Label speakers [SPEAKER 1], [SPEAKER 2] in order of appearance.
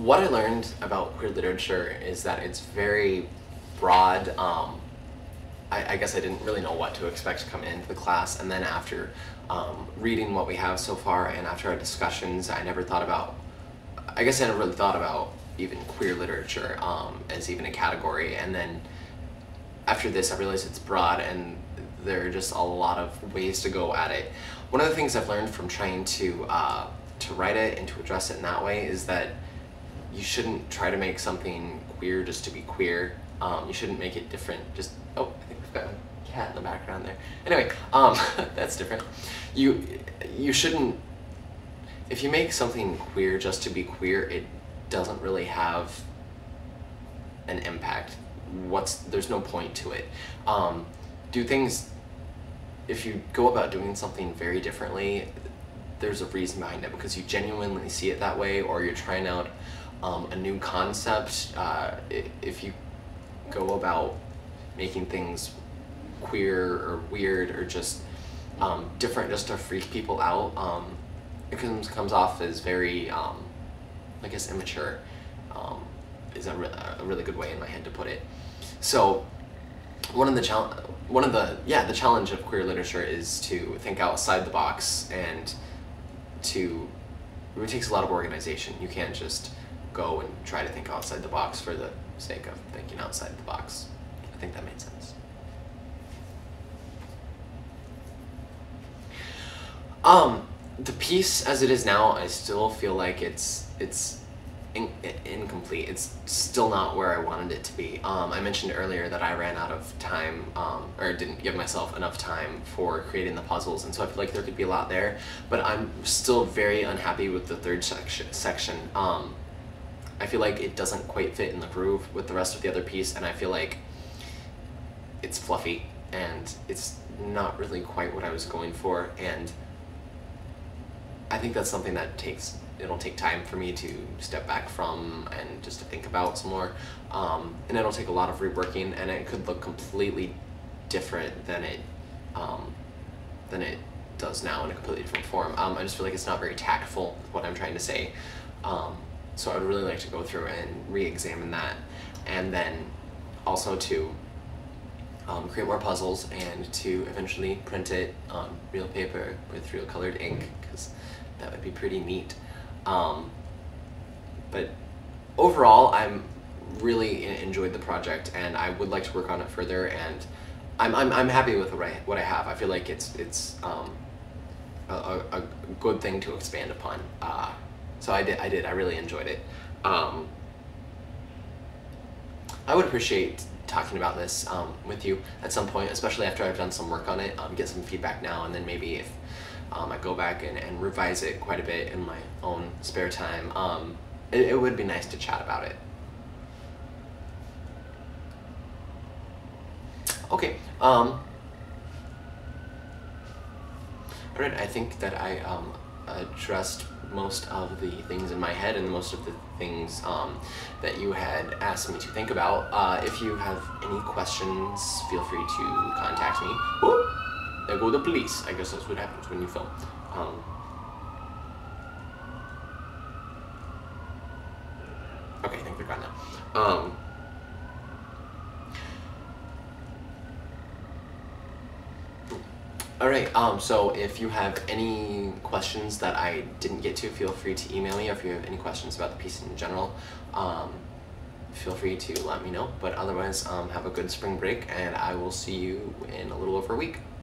[SPEAKER 1] what I learned about queer literature is that it's very broad. I guess I didn't really know what to expect to come into the class, and then after reading what we have so far and after our discussions, I never really thought about even queer literature as even a category. And then after this, I realized it's broad and there are just a lot of ways to go at it. One of the things I've learned from trying to write it and to address it in that way is that you shouldn't try to make something queer just to be queer. You shouldn't make it different just, oh, I think we've got a cat in the background there. Anyway, that's different. You shouldn't, if you make something queer just to be queer, it doesn't really have an impact. There's no point to it. If you go about doing something very differently, there's a reason behind it, because you genuinely see it that way, or you're trying out a new concept. If you go about making things queer or weird or just different just to freak people out, it comes off as very, I guess, immature, is a really good way in my head to put it. So the challenge of queer literature is to think outside the box, and it takes a lot of organization. You can't just go and try to think outside the box for the sake of thinking outside the box. I think that made sense. The piece as it is now, I still feel like it's incomplete. It's still not where I wanted it to be. I mentioned earlier that I ran out of time, or didn't give myself enough time for creating the puzzles, and so I feel like there could be a lot there, but I'm still very unhappy with the third section. I feel like it doesn't quite fit in the groove with the rest of the other piece, and I feel like it's fluffy, and it's not really quite what I was going for, and I think that's something that it'll take time for me to step back from and just to think about some more, and it'll take a lot of reworking, and it could look completely different than it does now in a completely different form. I just feel like it's not very tactful with what I'm trying to say, so I would really like to go through and re-examine that, and then also to create more puzzles and to eventually print it on real paper with real colored ink, because that would be pretty neat. But overall, I'm really enjoyed the project, and I would like to work on it further, and I'm happy with what I have. I feel like it's a good thing to expand upon. So I really enjoyed it. I would appreciate talking about this with you at some point, especially after I've done some work on it, get some feedback now, and then maybe if I go back and revise it quite a bit in my own spare time, it would be nice to chat about it. Okay, alright, I think that I addressed most of the things in my head and most of the things that you had asked me to think about. If you have any questions, feel free to contact me. Whoop, there go the police. I guess that's what happens when you film. Okay, I think they're gone now. Alright, so if you have any questions that I didn't get to, feel free to email me, or if you have any questions about the piece in general, feel free to let me know. But otherwise, have a good spring break, and I will see you in a little over a week.